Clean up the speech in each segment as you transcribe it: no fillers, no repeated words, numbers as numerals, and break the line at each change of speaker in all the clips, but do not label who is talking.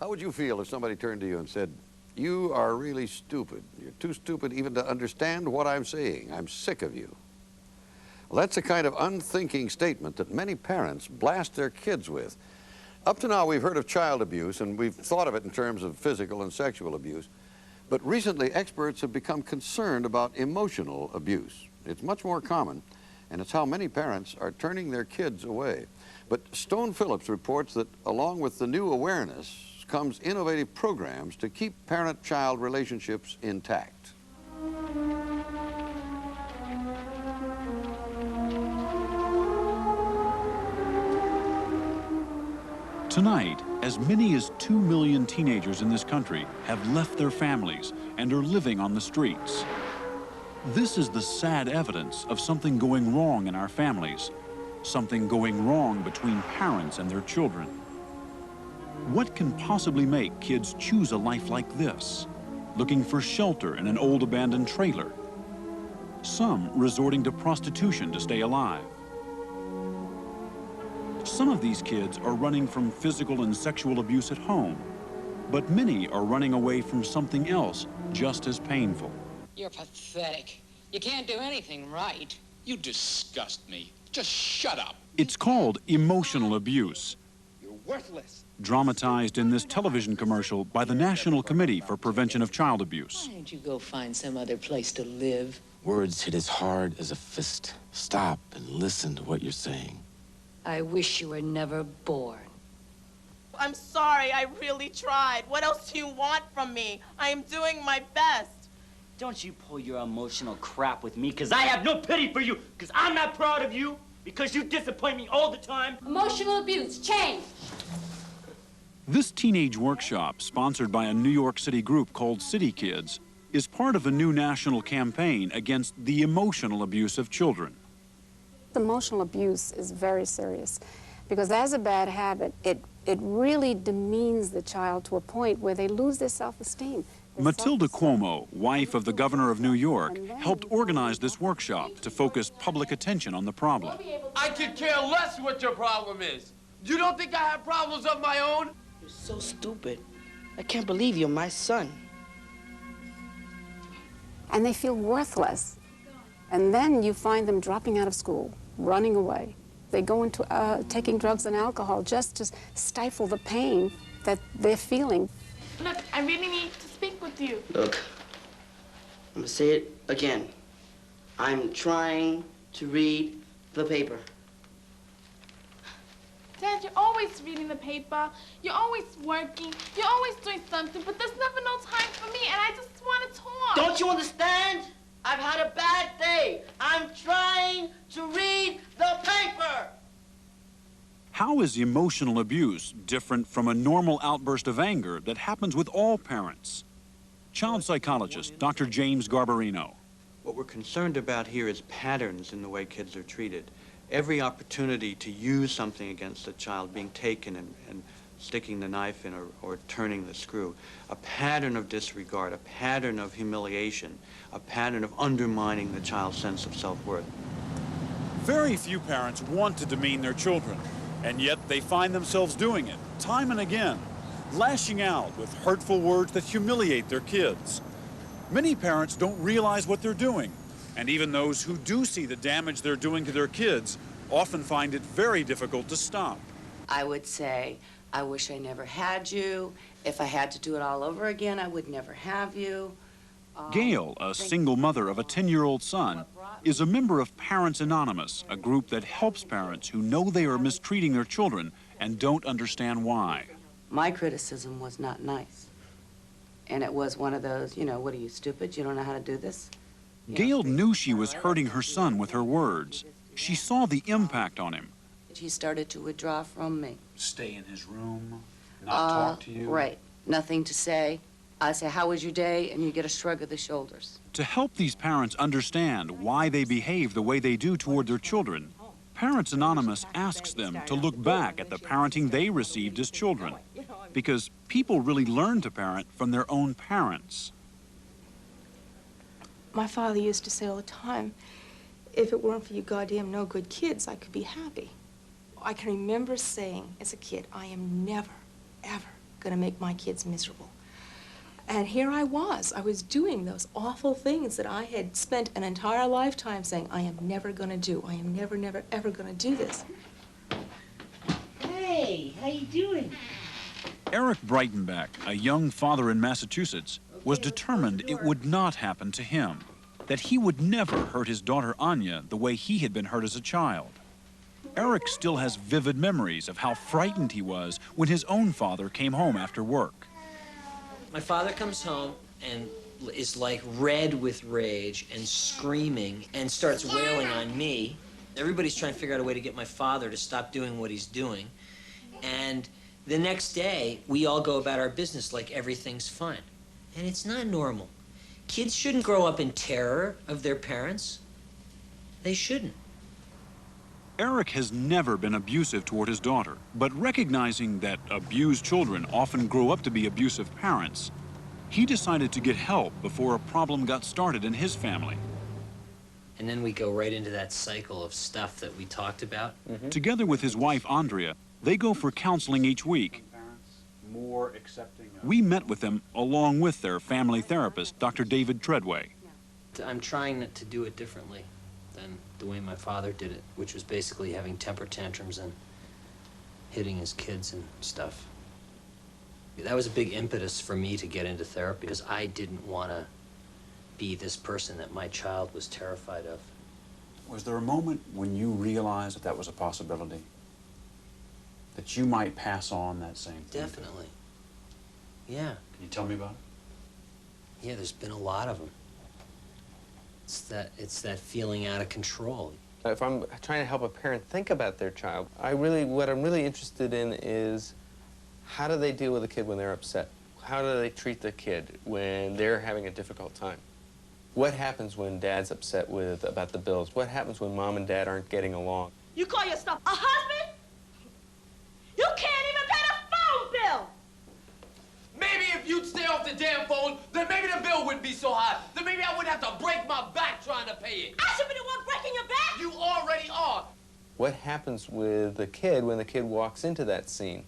How would you feel if somebody turned to you and said, "You are really stupid. You're too stupid even to understand what I'm saying. I'm sick of you"? Well, that's a kind of unthinking statement that many parents blast their kids with. Up to now, we've heard of child abuse, and we've thought of it in terms of physical and sexual abuse. But recently, experts have become concerned about emotional abuse. It's much more common, and it's how many parents are turning their kids away. But Stone Phillips reports that along with the new awareness comes innovative programs to keep parent-child relationships intact.
Tonight, as many as 2 million teenagers in this country have left their families and are living on the streets. This is the sad evidence of something going wrong in our families, something going wrong between parents and their children. What can possibly make kids choose a life like this, looking for shelter in an old abandoned trailer? Some resorting to prostitution to stay alive. Some of these kids are running from physical and sexual abuse at home, but many are running away from something else just as painful.
You're pathetic. You can't do anything right.
You disgust me. Just shut up.
It's called emotional abuse.
You're worthless.
Dramatized in this television commercial by the National Committee for Prevention of Child Abuse.
Why don't you go find some other place to live?
Words hit as hard as a fist. Stop and listen to what you're saying.
I wish you were never born.
I'm sorry, I really tried. What else do you want from me? I am doing my best.
Don't you pull your emotional crap with me, because I have no pity for you, because I'm not proud of you, because you disappoint me all the time.
Emotional abuse, change.
This teenage workshop, sponsored by a New York City group called City Kids, is part of a new national campaign against the emotional abuse of children.
Emotional abuse is very serious because as a bad habit, it really demeans the child to a point where they lose their self-esteem.
Matilda Cuomo, wife of the governor of New York, helped organize this workshop to focus public attention on the problem.
I could care less what your problem is. You don't think I have problems of my own?
You're so stupid. I can't believe you're my son.
And they feel worthless. And then you find them dropping out of school, running away. They go into taking drugs and alcohol just to stifle the pain that they're feeling.
Look, I really need to speak with you.
Look, I'm gonna say it again. I'm trying to read the paper.
Dad, you're always reading the paper. You're always working. You're always doing something, but there's never no time for me, and I just want to talk.
Don't you understand? I've had a bad day. I'm trying to read the paper.
How is emotional abuse different from a normal outburst of anger that happens with all parents? Child psychologist Dr. James Garbarino.
What we're concerned about here is patterns in the way kids are treated. Every opportunity to use something against a child being taken and sticking the knife in or turning the screw, a pattern of disregard, a pattern of humiliation, a pattern of undermining the child's sense of self-worth.
Very few parents want to demean their children, and yet they find themselves doing it time and again, lashing out with hurtful words that humiliate their kids. Many parents don't realize what they're doing, and even those who do see the damage they're doing to their kids often find it very difficult to stop.
I would say, I wish I never had you. If I had to do it all over again, I would never have you.
Gail, a single mother of a 10-year-old son, is a member of Parents Anonymous, a group that helps parents who know they are mistreating their children and don't understand why.
My criticism was not nice. And it was one of those, you know, what are you, stupid? You don't know how to do this?
Gail knew she was hurting her son with her words. She saw the impact on him.
He started to withdraw from me.
Stay in his room, not talk to you.
Right, nothing to say. I say, how was your day? And you get a shrug of the shoulders.
To help these parents understand why they behave the way they do toward their children, Parents Anonymous asks them to look back at the parenting they received as children, because people really learn to parent from their own parents.
My father used to say all the time, if it weren't for you goddamn no good kids, I could be happy. I can remember saying as a kid, I am never, ever going to make my kids miserable. And here I was doing those awful things that I had spent an entire lifetime saying, I am never going to do. I am never, never, ever going to do this.
Hey, how you doing?
Eric Breitenbach, a young father in Massachusetts, was determined it would not happen to him, that he would never hurt his daughter Anya the way he had been hurt as a child. Eric still has vivid memories of how frightened he was when his own father came home after work.
My father comes home and is like red with rage and screaming and starts wailing on me. Everybody's trying to figure out a way to get my father to stop doing what he's doing. And the next day, we all go about our business like everything's fine. And it's not normal. Kids shouldn't grow up in terror of their parents. They shouldn't.
Eric has never been abusive toward his daughter, but recognizing that abused children often grow up to be abusive parents, he decided to get help before a problem got started in his family.
And then we go right into that cycle of stuff that we talked about.
Together with his wife, Andrea, they go for counseling each week. We met with them along with their family therapist, Dr. David Treadway.
I'm trying to do it differently than the way my father did it, which was basically having temper tantrums and hitting his kids and stuff. That was a big impetus for me to get into therapy, because I didn't want to be this person that my child was terrified of.
Was there a moment when you realized that that was a possibility? That you might pass on that same thing?
Definitely. Yeah.
Can you tell me about it?
Yeah, there's been a lot of them. It's that feeling out of control.
If I'm trying to help a parent think about their child, what I'm really interested in is how do they deal with a kid when they're upset? How do they treat the kid when they're having a difficult time? What happens when dad's upset about the bills? What happens when mom and dad aren't getting along?
You call yourself a husband? You can't even pay the phone bill!
Maybe if you'd stay off the damn phone, then maybe the bill wouldn't be so high. Then maybe I wouldn't have to break my back trying to pay it.
I should be the one breaking your back?
You already are.
What happens with the kid when the kid walks into that scene?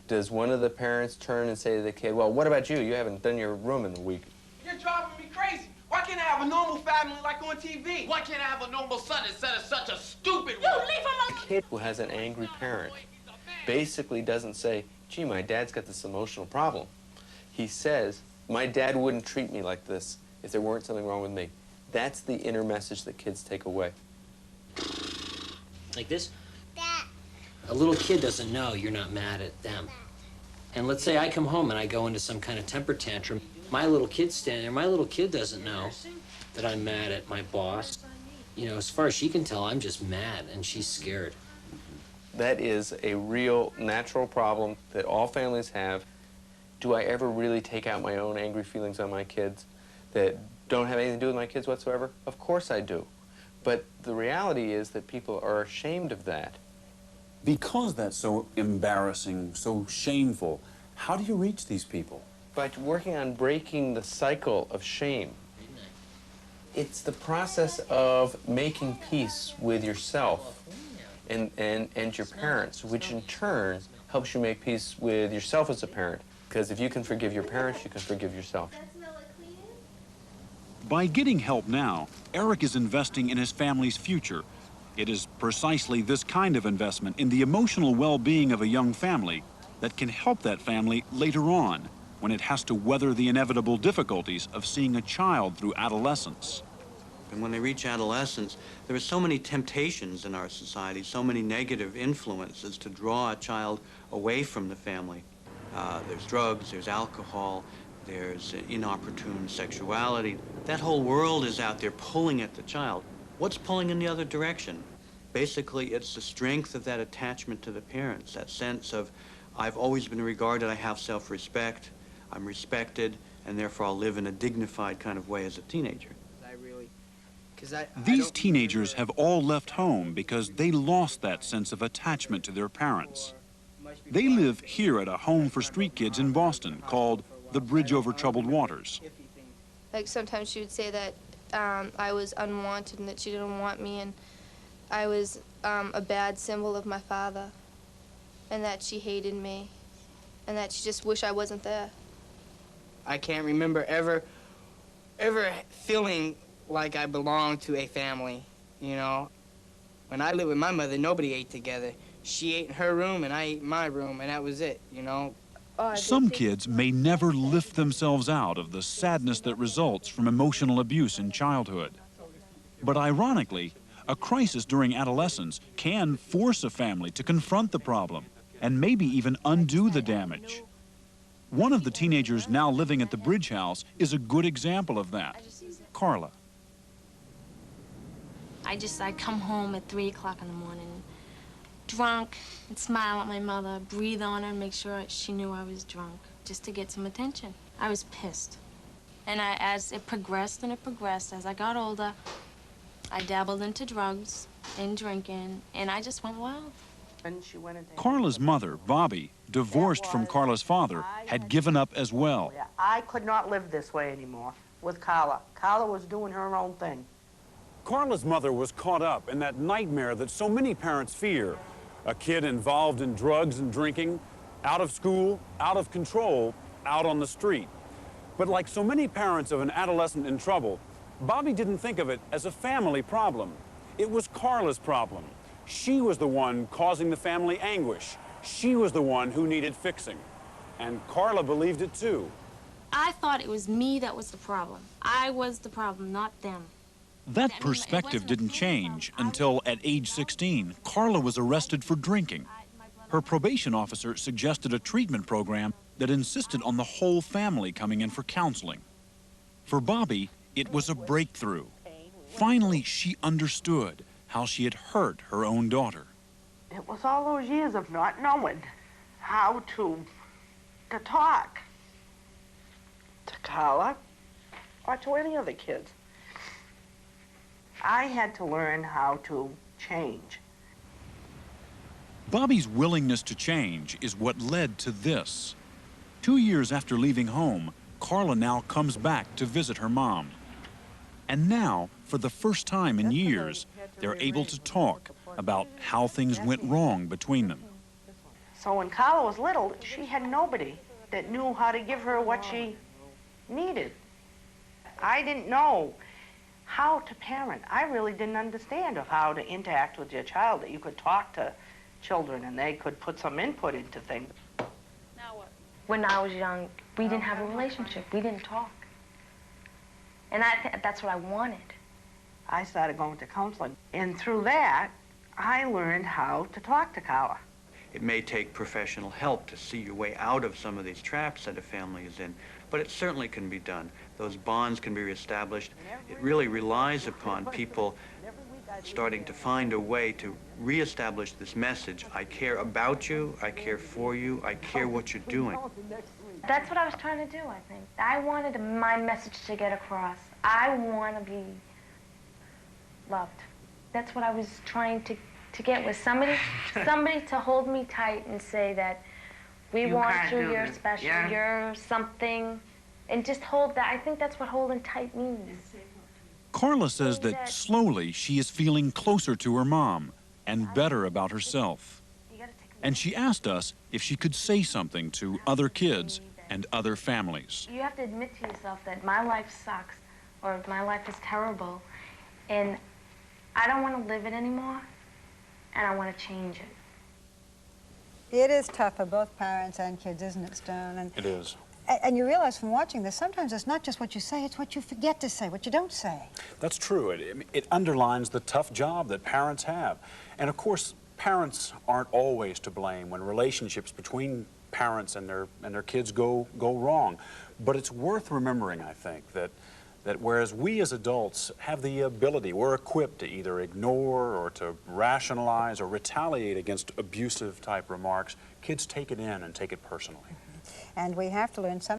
Does one of the parents turn and say to the kid, well, what about you? You haven't done your room in a week.
You're driving me crazy. Why can't I have a normal family like on TV? Why can't I have a normal son instead of such a stupid one?
You leave him alone!
The kid who has an angry parent basically doesn't say, gee, my dad's got this emotional problem. He says, my dad wouldn't treat me like this if there weren't something wrong with me. That's the inner message that kids take away.
Like this? A little kid doesn't know you're not mad at them. And let's say I come home and I go into some kind of temper tantrum. My little kid's standing there. My little kid doesn't know that I'm mad at my boss. You know, as far as she can tell, I'm just mad, and she's scared.
That is a real natural problem that all families have. Do I ever really take out my own angry feelings on my kids that don't have anything to do with my kids whatsoever? Of course I do. But the reality is that people are ashamed of that.
Because that's so embarrassing, so shameful, how do you reach these people?
By working on breaking the cycle of shame. It's the process of making peace with yourself and your parents, which in turn helps you make peace with yourself as a parent. Because if you can forgive your parents, you can forgive yourself.
By getting help now, Eric is investing in his family's future. It is precisely this kind of investment in the emotional well-being of a young family that can help that family later on, when it has to weather the inevitable difficulties of seeing a child through adolescence.
And when they reach adolescence, there are so many temptations in our society, so many negative influences to draw a child away from the family. There's drugs, there's alcohol, there's inopportune sexuality. That whole world is out there pulling at the child. What's pulling in the other direction? Basically, it's the strength of that attachment to the parents, that sense of, I've always been regarded, I have self-respect, I'm respected, and therefore I'll live in a dignified kind of way as a teenager.
These teenagers have all left home because they lost that sense of attachment to their parents. They live here at a home for street kids in Boston called the Bridge Over Troubled Waters.
Like sometimes she would say that I was unwanted and that she didn't want me, and I was a bad symbol of my father, and that she hated me. and that she just wished I wasn't there.
I can't remember ever feeling like I belonged to a family, you know. When I lived with my mother, nobody ate together. She ate in her room and I ate in my room, and that was it, you know.
Some kids may never lift themselves out of the sadness that results from emotional abuse in childhood. But ironically, a crisis during adolescence can force a family to confront the problem and maybe even undo the damage. One of the teenagers now living at the Bridge House is a good example of that, Carla.
I'd come home at 3 o'clock in the morning, drunk, and smile at my mother, breathe on her, and make sure she knew I was drunk, just to get some attention. I was pissed. And as it progressed, as I got older, I dabbled into drugs and drinking, and I just went wild.
Carla's mother, Bobby, divorced from Carla's father, had given up as well.
I could not live this way anymore with Carla. Carla was doing her own thing.
Carla's mother was caught up in that nightmare that so many parents fear. A kid involved in drugs and drinking, out of school, out of control, out on the street. But like so many parents of an adolescent in trouble, Bobby didn't think of it as a family problem. It was Carla's problem. She was the one causing the family anguish. She was the one who needed fixing. And Carla believed it too.
I thought it was me that was the problem. I was the problem, not them.
That perspective didn't change until, at age 16, Carla was arrested for drinking. Her probation officer suggested a treatment program that insisted on the whole family coming in for counseling. For Bobby, it was a breakthrough. Finally, she understood how she had hurt her own daughter.
It was all those years of not knowing how to talk to Carla or to any other kids. I had to learn how to change.
Bobby's willingness to change is what led to this. 2 years after leaving home, Carla now comes back to visit her mom. And now, for the first time in years, they're able to talk about how things went wrong between them.
So when Carla was little, she had nobody that knew how to give her what she needed. I didn't know how to parent. I really didn't understand of how to interact with your child, that you could talk to children and they could put some input into things.
When I was young, we didn't have a relationship. We didn't talk. And that's what I wanted.
I started going to counseling, and through that, I learned how to talk to Carla.
It may take professional help to see your way out of some of these traps that a family is in, but it certainly can be done. Those bonds can be reestablished. It really relies upon people starting to find a way to reestablish this message. I care about you, I care for you, I care what you're doing.
That's what I was trying to do, I think. I wanted my message to get across. I want to be loved. That's what I was trying to get, was somebody to hold me tight and say that we want you, you're special, you're something, and just hold that. I think that's what holding tight means.
Carla says that slowly she is feeling closer to her mom and better about herself. And she asked us if she could say something to other kids and other families.
You have to admit to yourself that my life sucks, or my life is terrible, and I don't want to live it anymore, and I want to change it.
It is tough for both parents and kids, isn't it, Stone? And
it is.
And you realize from watching this, sometimes it's not just what you say, it's what you forget to say, what you don't say.
That's true. It underlines the tough job that parents have. And of course, parents aren't always to blame when relationships between parents and their kids go wrong. But it's worth remembering, I think, that whereas we as adults have the ability, we're equipped to either ignore or to rationalize or retaliate against abusive type remarks, kids take it in and take it personally.
And we have to learn some